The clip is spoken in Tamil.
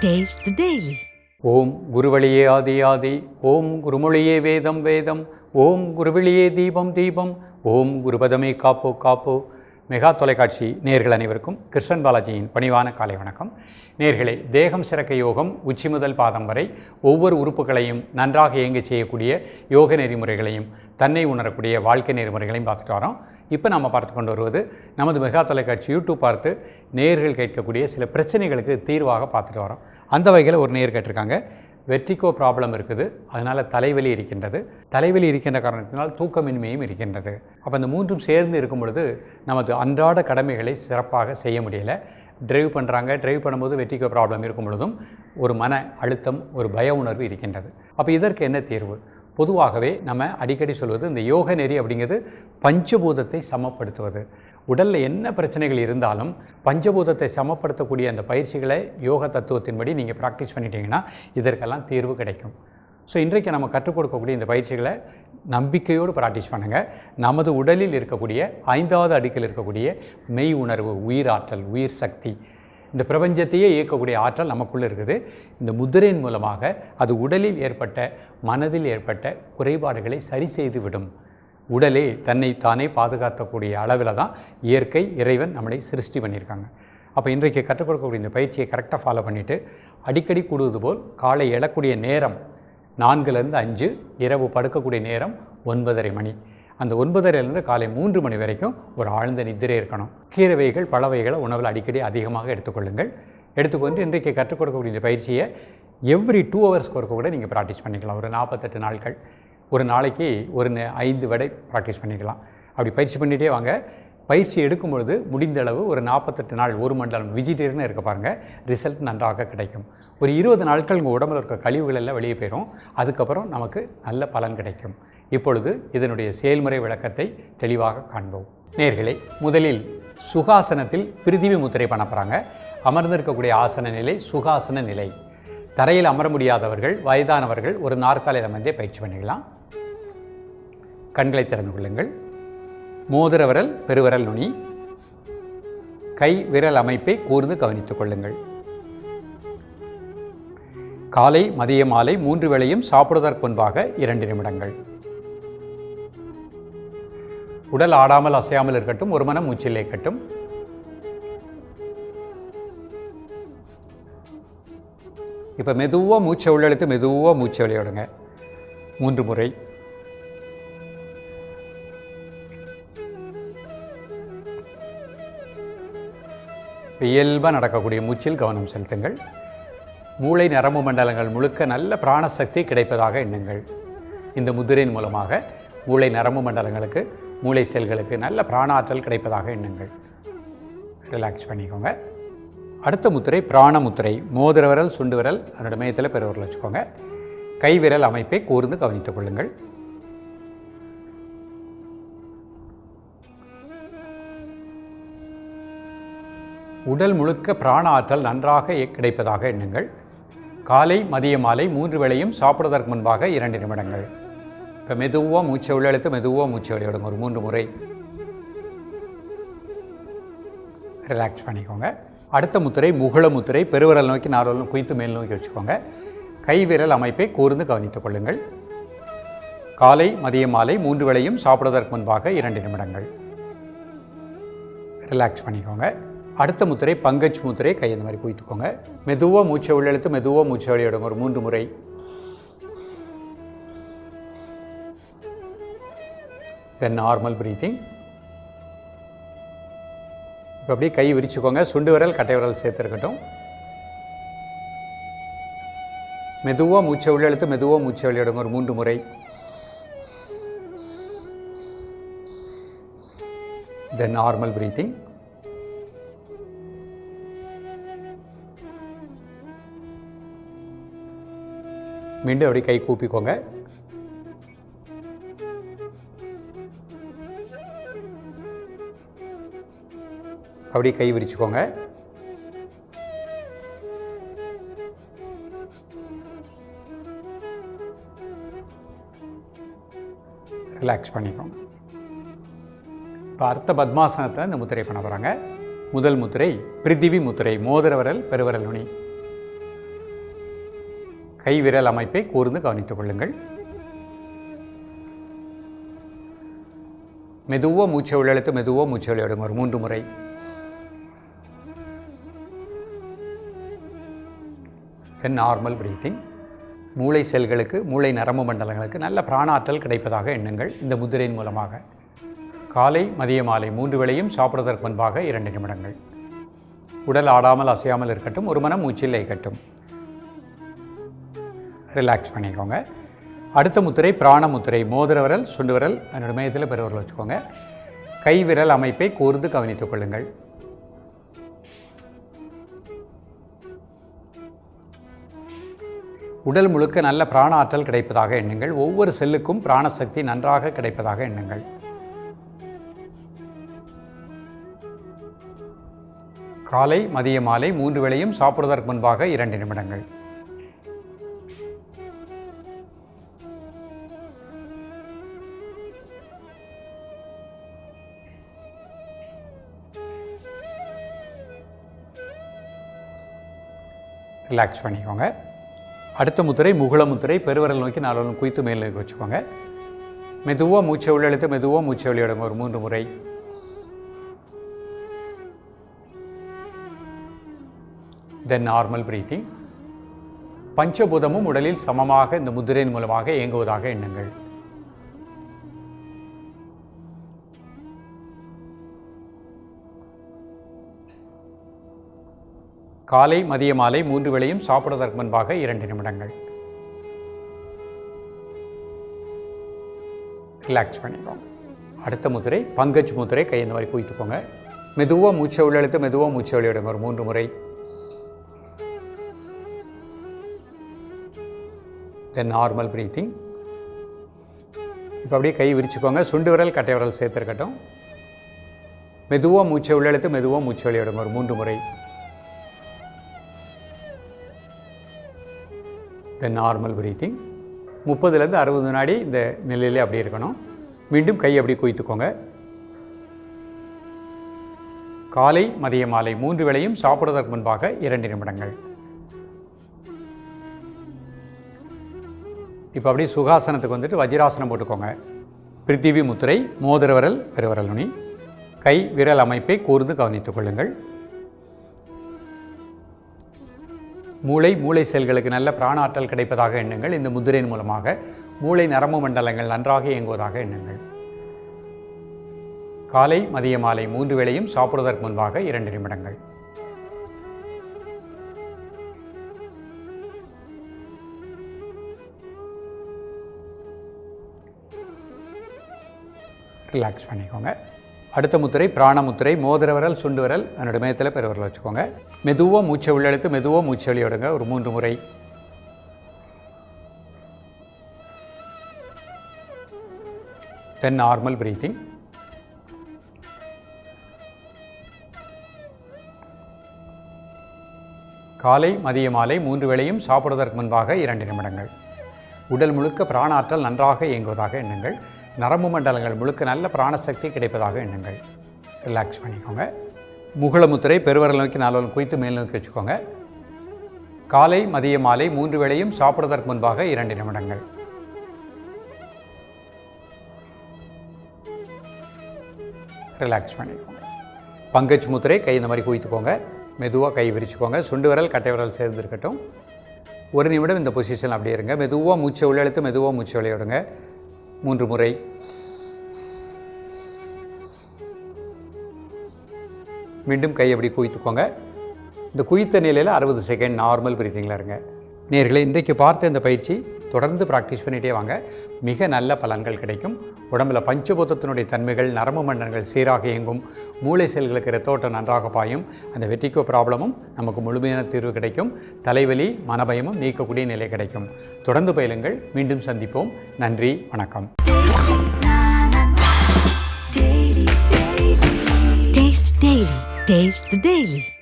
Taste the Daily. ஓம் குருவழியே ஆதி ஆதி, ஓம் குருமொழியே வேதம் வேதம், ஓம் குருவழியே தீபம் தீபம், ஓம் குருபதமே காப்போ காப்போ. மெகா தொலைக்காட்சி நேயர்கள் அனைவருக்கும் கிருஷ்ணன் பாலாஜியின் பணிவான காலை வணக்கம். நேயர்களே, தேகம் சிறக்க யோகம் உச்சி முதல் பாதம் வரை ஒவ்வொரு உறுப்புகளையும் நன்றாக இயங்க செய்யக்கூடிய யோக நெறிமுறைகளையும் தன்னை உணரக்கூடிய வாழ்க்கை நெறிமுறைகளையும் பார்த்துட்டு வரோம். இப்போ நம்ம பார்த்து கொண்டு வருவது நமது மெகா தொலைக்காட்சி யூடியூப் பார்த்து நேயர்கள் கேட்கக்கூடிய சில பிரச்சனைகளுக்கு தீர்வாக பார்த்துட்டு வரோம். அந்த வகையில் ஒரு நேயர் கேட்டிருக்காங்க, வெர்டிகோ ப்ராப்ளம் இருக்குது, அதனால் தலைவலி இருக்கின்றது, தலைவலி இருக்கின்ற காரணத்தினால் தூக்கமின்மையும் இருக்கின்றது. அப்போ இந்த மூன்றும் சேர்ந்து இருக்கும் பொழுது நமது அன்றாட கடமைகளை சிறப்பாக செய்ய முடியலை. டிரைவ் பண்ணும்போது வெர்டிகோ ப்ராப்ளம் இருக்கும் பொழுதும் ஒரு மன அழுத்தம், ஒரு பய உணர்வு இருக்கின்றது. அப்போ இதற்கு என்ன தீர்வு? பொதுவாகவே நம்ம அடிக்கடி சொல்வது, இந்த யோக நெறி அப்படிங்கிறது பஞ்சபூதத்தை சமப்படுத்துவது. உடலில் என்ன பிரச்சனைகள் இருந்தாலும் பஞ்சபூதத்தை சமப்படுத்தக்கூடிய அந்த பயிற்சிகளை யோக தத்துவத்தின்படி நீங்கள் ப்ராக்டிஸ் பண்ணிட்டீங்கன்னா இதற்கெல்லாம் தீர்வு கிடைக்கும். ஸோ இன்றைக்கு நம்ம கற்றுக் கொடுக்கக்கூடிய இந்த பயிற்சிகளை நம்பிக்கையோடு ப்ராக்டிஸ் பண்ணுங்கள். நமது உடலில் இருக்கக்கூடிய 5வது அடுக்கில் இருக்கக்கூடிய மெய் உணர்வு, உயிராற்றல், உயிர் சக்தி, இந்த பிரபஞ்சத்தையே இயக்கக்கூடிய ஆற்றல் நமக்குள்ளே இருக்குது. இந்த முத்திரையின் மூலமாக அது உடலில் ஏற்பட்ட, மனதில் ஏற்பட்ட குறைபாடுகளை சரி செய்து விடும். உடலே தன்னை தானே பாதுகாக்கக்கூடிய அளவில் தான் இயற்கை, இறைவன் நம்மளை சிருஷ்டி பண்ணியிருக்காங்க. அப்போ இன்றைக்கு கற்றுக் கொடுக்கக்கூடிய இந்த பயிற்சியை கரெக்டாக ஃபாலோ பண்ணிவிட்டு அடிக்கடி கூடுவது போல் காலை எழக்கூடிய நேரம் 4லேருந்து 5, இரவு படுக்கக்கூடிய நேரம் 9:30 மணி. அந்த 9:30லேருந்து காலை 3 மணி வரைக்கும் ஒரு ஆழ்ந்த நித்திரை இருக்கணும். கீரை வகைகள், பழ வகைகளை உணவில் அடிக்கடி அதிகமாக எடுத்துக்கொள்ளுங்கள். எடுத்துக்கொண்டு இன்றைக்கு கற்றுக் கொடுக்கக்கூடிய இந்த பயிற்சியை எவ்ரி 2 ஹவர்ஸ்க்கு ஒருக்க கூட நீங்கள் ப்ராக்டிஸ் பண்ணிக்கலாம். ஒரு 48 நாட்கள், ஒரு நாளைக்கு ஒரு 5 வடை ப்ராக்டிஸ் பண்ணிக்கலாம். அப்படி பயிற்சி பண்ணிகிட்டே வாங்க. பயிற்சி எடுக்கும் பொழுது முடிந்த அளவு ஒரு 48 நாள், ஒரு மண்டலம் வெஜிடேரியனாக இருக்க பாருங்கள், ரிசல்ட் நன்றாக கிடைக்கும். ஒரு 20 நாட்கள் உங்கள் உடம்புல இருக்க கழிவுகள் எல்லாம் வெளியே போயிடும். அதுக்கப்புறம் நமக்கு நல்ல பலன் கிடைக்கும். இப்பொழுது இதனுடைய செயல்முறை விளக்கத்தை தெளிவாக காண்போம். நேயர்களே, முதலில் சுகாசனத்தில் பிரிதிவி முத்திரை பண்ண போகிறாங்க. அமர்ந்திருக்கக்கூடிய ஆசன நிலை சுகாசன நிலை. தரையில் அமர முடியாதவர்கள், வயதானவர்கள் ஒரு நாற்காலியில் அமர்ந்தே பயிற்சி பண்ணிக்கலாம். கண்களை திறந்து கொள்ளுங்கள். மோதிர விரல், பெருவிரல் நுனி, கை விரல் அமைப்பை கூர்ந்து கவனித்துக் கொள்ளுங்கள். காலை, மதிய, மாலை 3 வேளையும் சாப்பிடுவதற்கு முன்பாக 2 நிமிடங்கள். உடல் ஆடாமல் அசையாமல் இருக்கட்டும், ஒரு மனம் மூச்சில் இருக்கட்டும். இப்போ மெதுவாக மூச்சை உள்ளெழுத்து மெதுவாக மூச்சை வெளியிடுங்க. 3 முறை. இயல்பாக நடக்கக்கூடிய மூச்சில் கவனம் செலுத்துங்கள். மூளை நரம்பு மண்டலங்கள் முழுக்க நல்ல பிராணசக்தி கிடைப்பதாக எண்ணுங்கள். இந்த முத்திரையின் மூலமாக மூளை நரம்பு மண்டலங்களுக்கு, மூளை செல்களுக்கு நல்ல பிராணாற்றல் கிடைப்பதாக எண்ணுங்கள். ரிலாக்ஸ் பண்ணிக்கோங்க. அடுத்த முத்திரை பிராண முத்திரை. மோதிர விரல், சுண்டு விரல் அதோட மையத்தில் பெருவிரல் வச்சுக்கோங்க. கை விரல் அமைப்பை கூர்ந்து கவனித்துக் கொள்ளுங்கள். உடல் முழுக்க பிராண ஆற்றல் நன்றாக கிடைப்பதாக எண்ணுங்கள். காலை, மதிய, மாலை 3 வேளையும் சாப்பிடுவதற்கு முன்பாக 2 நிமிடங்கள். இப்போ மெதுவாக மூச்சை உள்ளெழுத்து மெதுவாக மூச்சை வெளியிடுங்க. ஒரு 3 முறை. ரிலாக்ஸ் பண்ணிக்கோங்க. அடுத்த முத்திரை முகுள முத்திரை. பெருவிரல் நோக்கி நார்வல் குவித்து மேல் நோக்கி வச்சுக்கோங்க. கை விரல் அமைப்பை கூர்ந்து கவனித்துக் கொள்ளுங்கள். காலை, மதிய, மாலை 3 வேளையும் சாப்பிடுவதற்கு முன்பாக 2 நிமிடங்கள். ரிலாக்ஸ் பண்ணிக்கோங்க. அடுத்த முத்திரை பங்கஜ் முத்திரை. கை இந்த மாதிரி குவித்துக்கோங்க. மெதுவாக மூச்சை உள்ளெழுத்து மெதுவாக மூச்சை வெளியிடுங்க. ஒரு 3 முறை. தென் நார்மல் பிரீத்திங். இப்போ அப்படியே கை விரிச்சுக்கோங்க. சுண்டு விரல், கட்டை விரல் சேர்த்துருக்கட்டும். மெதுவாக மூச்சை உள்ளெழுத்து மெதுவாக மூச்சை வெளியிடுங்க. ஒரு 3 முறை. தென் நார்மல் பிரீத்திங். மீண்டும் அப்படி கை கூப்பிக்கோங்க. அப்படி கை விரிச்சுக்கோங்க. ரிலாக்ஸ் பண்ணிக்கோங்க. இப்போ அடுத்த பத்மாசனத்தில் இந்த முத்திரை பண்ண போகிறாங்க. முதல் முத்திரை பிரிதிவி முத்திரை. மோதிர விரல், பெருவிரல் நுனி. கை விரல் அமைப்பை கூர்ந்து கவனித்துக் கொள்ளுங்கள். மெதுவாக மூச்சை உள்ளெழுத்து மெதுவாக மூச்சை வெளியிடுங்க ஒரு 3 முறை. தென் நார்மல் பிரீத்திங். மூளை செல்களுக்கு, மூளை நரம்பு மண்டலங்களுக்கு நல்ல பிராணாற்றல் கிடைப்பதாக எண்ணுங்கள். இந்த முதிரையின் மூலமாக காலை மதிய மாலை 3 வேளையும் சாப்பிடுவதற்கு முன்பாக 2 நிமிடங்கள். உடல் ஆடாமல் அசையாமல் இருக்கட்டும். ஒரு மனம் மூச்சில் லயிக்கட்டும். ரிலாக்ஸ் பண்ணிக்கோங்க. அடுத்த முத்திரை பிராண முத்திரை. மோதிர விரல், சுண்டு விரல், என்னோட மையத்தில் பெருவிரல் வச்சுக்கோங்க. கை விரல் அமைப்பை கூர்ந்து கவனித்துக் கொள்ளுங்கள். உடல் முழுக்க நல்ல பிராண ஆற்றல் கிடைப்பதாக எண்ணுங்கள். ஒவ்வொரு செல்லுக்கும் பிராணசக்தி நன்றாக கிடைப்பதாக எண்ணுங்கள். காலை மதிய மாலை 3 வேளையும் சாப்பிடுவதற்கு முன்பாக 2 நிமிடங்கள். ரிலாக்ஸ் பண்ணிக்கோங்க. அடுத்த முத்திரை முகுள முத்திரை. பெருவிரல் நோக்கி 4 குய்த்து மேல் நோக்கி வச்சுக்கோங்க. மெதுவாக மூச்சை உள்ளெழுத்து மெதுவாக மூச்சை வெளியிடுங்க ஒரு 3 முறை. தென் நார்மல் பிரீத்திங். பஞ்சபூதமும் உடலில் சமமாக இந்த முதிரையின் மூலமாக இயங்குவதாக எண்ணுங்கள். காலை மதிய மாலை 3 வேளையும் சாப்பிடுவதற்கு முன்பாக 2 நிமிடங்கள். ரிலாக்ஸ் பண்ணிக்கோங்க. அடுத்த முத்திரை பங்கஜ் முத்திரை. கை இந்த மாதிரி குவித்துக்கோங்க. மெதுவாக மூச்சை உள்ளெழுத்து மெதுவாக மூச்சை வெளியிடுங்க ஒரு 3 முறை. தென் நார்மல் பிரீத்திங். இப்போ அப்படியே கை விரிச்சுக்கோங்க. சுண்டு விரல் கட்டை விரல் சேர்த்துருக்கட்டும். மெதுவாக மூச்சை உள்ளெழுத்து மெதுவாக மூச்சை வெளியிடுங்க ஒரு 3 முறை. தென் நார்மல் பிரீத்திங். 30லேருந்து 60 வினாடி இந்த நிலையிலே அப்படி இருக்கணும். மீண்டும் கை அப்படி குவித்துக்கோங்க. காலை மதிய மாலை 3 வேளையும் சாப்பிடுவதற்கு முன்பாக 2 நிமிடங்கள். இப்போ அப்படியே சுகாசனத்துக்கு வந்துட்டு வஜ்ராசனம் போட்டுக்கோங்க. பிருத்திவி முத்திரை. மோதிர விரல் பெருவிரல் நுனி. கை விரல் அமைப்பை கூர்ந்து கவனித்துக் கொள்ளுங்கள். மூளை செல்களுக்கு நல்ல பிராணாற்றல் கிடைப்பதாக எண்ணுங்கள். இந்த முதிரையின் மூலமாக மூளை நரம்பு மண்டலங்கள் நன்றாக இயங்குவதாக எண்ணுங்கள். காலை மதிய மாலை 3 வேளையும் சாப்பிடுவதற்கு முன்பாக 2 நிமிடங்கள். ரிலாக்ஸ் பண்ணிக்கோங்க. அடுத்த முத்திரை பிராண முத்திரை. மோதிர விரல் சுண்டு விரல் என்னோட மையத்தில் பெருவிரல் வச்சுக்கோங்க. மெதுவாக மூச்சை உள்ளெழுத்து மெதுவாக மூச்சை வெளியிடுங்க ஒரு 3 முறை. தென் நார்மல் பிரீத்திங். காலை மதிய மாலை 3 வேளையும் சாப்பிடுவதற்கு முன்பாக 2 நிமிடங்கள். உடல் முழுக்க பிராணாற்றல் நன்றாக இயங்குவதாக எண்ணுங்கள். நரம்பு மண்டலங்கள் முழுக்க நல்ல பிராணசக்தி கிடைப்பதாக எண்ணுங்கள். ரிலாக்ஸ் பண்ணிக்கோங்க. முகுள முத்திரை. பெருவிரல் நோக்கி 4 குய்த்து மேல் நோக்கி வச்சுக்கோங்க. காலை மதிய மாலை 3 வேளையும் சாப்பிடுவதற்கு முன்பாக 2 நிமிடங்கள். ரிலாக்ஸ் பண்ணிக்கோங்க. பங்கஜ் முத்திரை. கை இந்த மாதிரி குவித்துக்கோங்க. மெதுவாக கை விரிச்சுக்கோங்க. சுண்டு விரல் கட்டை விரல் சேர்ந்து இருக்கட்டும். 1 நிமிடம் இந்த பொசிஷன் அப்படியே இருங்க. மெதுவாக மூச்சை உள்ளெழுத்து மெதுவாக மூச்சை வெளியிடுங்க 3 முறை. மீண்டும் கை அப்படி குவித்துக்கோங்க. இந்த குவித்த நிலையில் 60 செகண்ட் நார்மல் பிரீத்திங்கில் இருங்க. நேயர்களே, இன்றைக்கு பார்த்த இந்த பயிற்சி தொடர்ந்து ப்ராக்டிஸ் பண்ணிகிட்டே வாங்க. மிக நல்ல பலன்கள் கிடைக்கும். உடம்பில் பஞ்சபூதத்தினுடைய தன்மைகள் நரம்பு மண்டலங்கள் சீராக இயங்கும். மூளை செல்களுக்கு இரத்தோட்டம் நன்றாக பாயும். அந்த வெட்டிக்கோ ப்ராப்ளமும் நமக்கு முழுமையான தீர்வு கிடைக்கும். தலைவலி மனபயமும் நீக்கக்கூடிய நிலை கிடைக்கும். தொடர்ந்து பயிலுங்கள். மீண்டும் சந்திப்போம். நன்றி, வணக்கம். Taste the Daily.